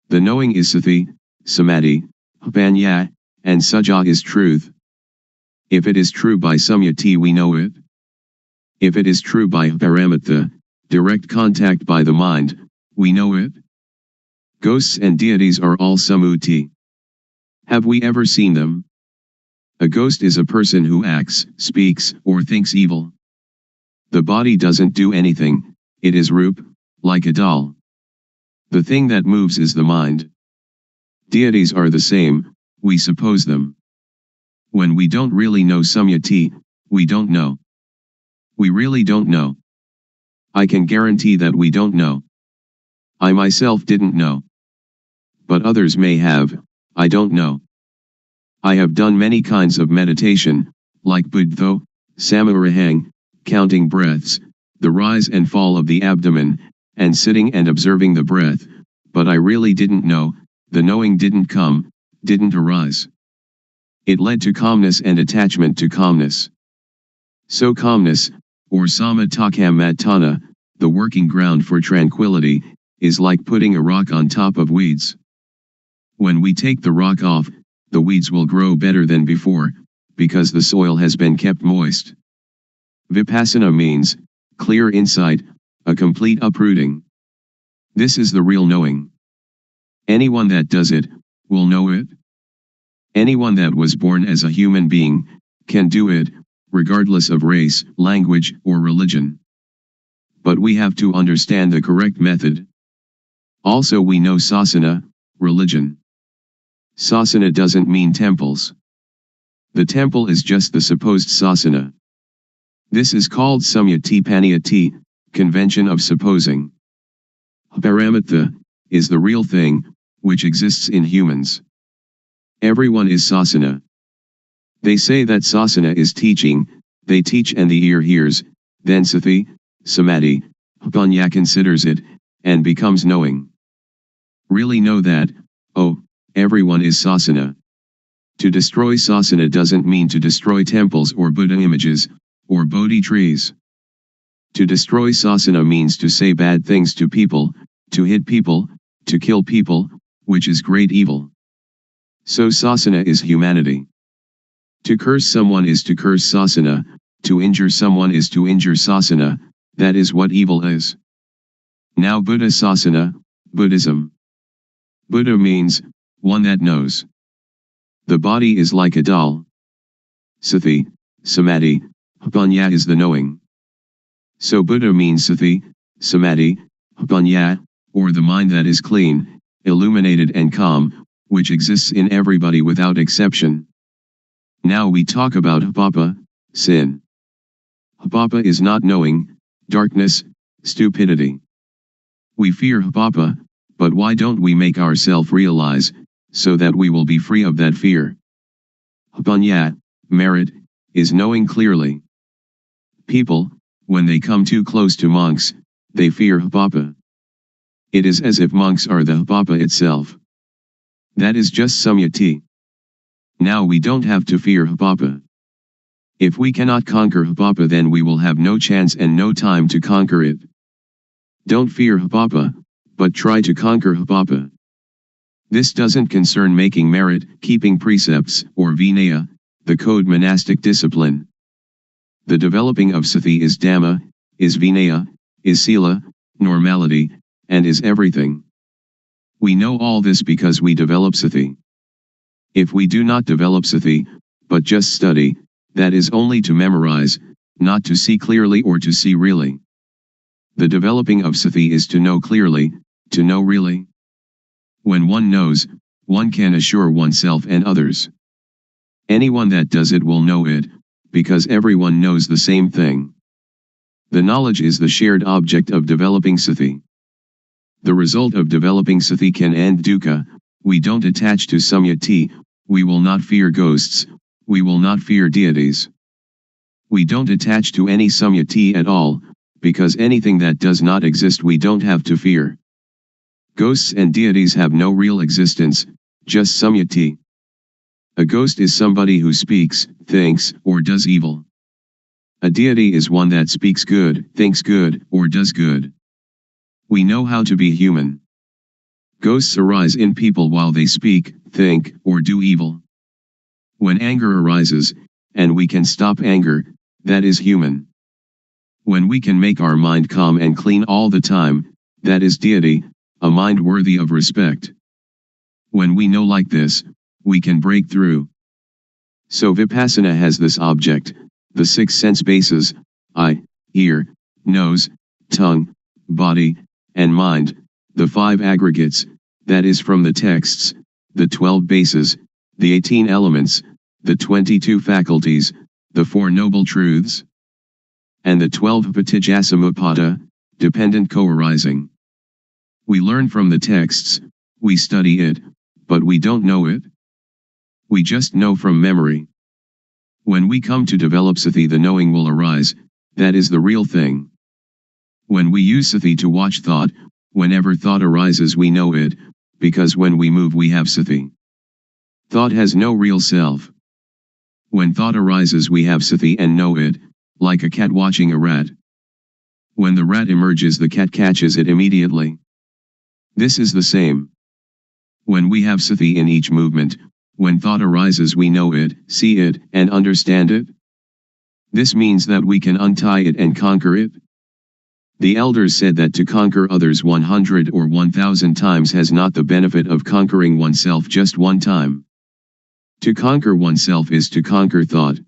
The knowing is Sati, Samadhi, Panya, and Saja is truth. If it is true by samyati we know it. If it is true by paramattha, direct contact by the mind, we know it. Ghosts and deities are all sammuti. Have we ever seen them? A ghost is a person who acts, speaks, or thinks evil. The body doesn't do anything, it is Rup, like a doll. The thing that moves is the mind. Deities are the same, we suppose them. When we don't really know Samyati, we don't know. We really don't know. I can guarantee that we don't know. I myself didn't know. But others may have, I don't know. I have done many kinds of meditation, like Buddho, Samarahang, counting breaths, the rise and fall of the abdomen, and sitting and observing the breath, but I really didn't know, the knowing didn't come, didn't arise. It led to calmness and attachment to calmness. So calmness, or samatthana, the working ground for tranquility, is like putting a rock on top of weeds. When we take the rock off, the weeds will grow better than before, because the soil has been kept moist. Vipassana means clear insight, a complete uprooting. This is the real knowing. Anyone that does it, will know it. Anyone that was born as a human being, can do it, regardless of race, language, or religion. But we have to understand the correct method. Also we know sasana, religion. Sasana doesn't mean temples. The temple is just the supposed sasana. This is called samyati paniyati, convention of supposing. Paramatha is the real thing, which exists in humans. Everyone is sasana. They say that sasana is teaching, they teach and the ear hears, then sati, samadhi, panya considers it, and becomes knowing. Really know that, oh, everyone is sasana. To destroy sasana doesn't mean to destroy temples or Buddha images, or Bodhi trees. To destroy sasana means to say bad things to people, to hit people, to kill people, which is great evil. So sasana is humanity. To curse someone is to curse sasana, to injure someone is to injure sasana, that is what evil is. Now Buddha sasana, Buddhism. Buddha means, one that knows. The body is like a doll. Sati, samadhi, panya is the knowing. So Buddha means sati, samadhi, panya, or the mind that is clean, illuminated and calm, which exists in everybody without exception. Now we talk about papa, sin. Papa is not knowing, darkness, stupidity. We fear papa, but why don't we make ourselves realize, so that we will be free of that fear? Panya, merit, is knowing clearly. People, when they come too close to monks, they fear papa. It is as if monks are the papa itself. That is just samyati. Now we don't have to fear papa. If we cannot conquer papa, then we will have no chance and no time to conquer it. Don't fear papa, but try to conquer papa. This doesn't concern making merit, keeping precepts, or vinaya, the code monastic discipline. The developing of sati is dhamma, is vinaya, is sila, normality, and is everything. We know all this because we develop sati. If we do not develop sati, but just study, that is only to memorize, not to see clearly or to see really. The developing of sati is to know clearly, to know really. When one knows, one can assure oneself and others. Anyone that does it will know it, because everyone knows the same thing. The knowledge is the shared object of developing sati. The result of developing sati can end dukkha. We don't attach to samyati, we will not fear ghosts, we will not fear deities. We don't attach to any samyati at all, because anything that does not exist we don't have to fear. Ghosts and deities have no real existence, just samyati. A ghost is somebody who speaks, thinks, or does evil. A deity is one that speaks good, thinks good, or does good. We know how to be human. Ghosts arise in people while they speak, think, or do evil. When anger arises, and we can stop anger, that is human. When we can make our mind calm and clean all the time, that is deity, a mind worthy of respect. When we know like this, we can break through. So Vipassana has this object, the 6 sense bases, eye, ear, nose, tongue, body, and mind, the 5 aggregates, that is from the texts, the 12 bases, the 18 elements, the 22 faculties, the Four Noble Truths, and the 12 Patijjasamuppada, dependent co-arising. We learn from the texts, we study it, but we don't know it. We just know from memory. When we come to develop sati, the knowing will arise, that is the real thing. When we use sati to watch thought, whenever thought arises we know it, because when we move we have sati. Thought has no real self. When thought arises we have sati and know it, like a cat watching a rat. When the rat emerges the cat catches it immediately. This is the same. When we have sati in each movement, when thought arises we know it, see it, and understand it. This means that we can untie it and conquer it. The elders said that to conquer others 100 or 1000 times has not the benefit of conquering oneself just one time. To conquer oneself is to conquer thought.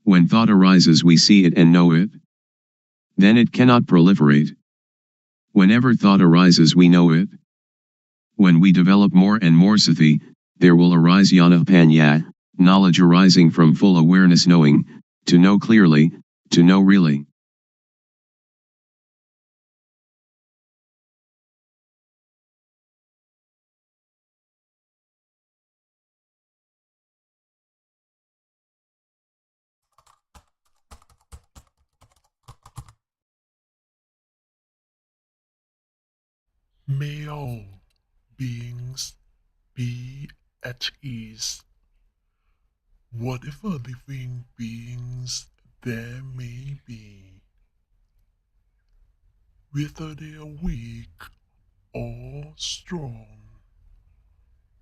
When thought arises we see it and know it. Then it cannot proliferate. Whenever thought arises we know it. When we develop more and more sati, there will arise jnana-panya, knowledge arising from full awareness, knowing, to know clearly, to know really. May all beings be at ease. Whatever living beings there may be, whether they are weak or strong,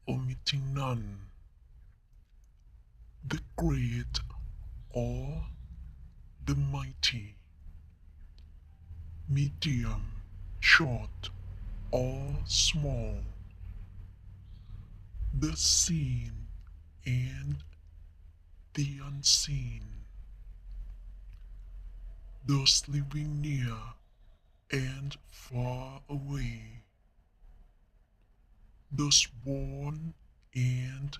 omitting none, the great or the mighty, medium, short or small, the seen and the unseen, those living near and far away, those born and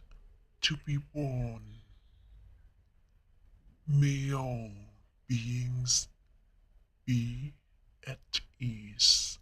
to be born. May all beings be at ease.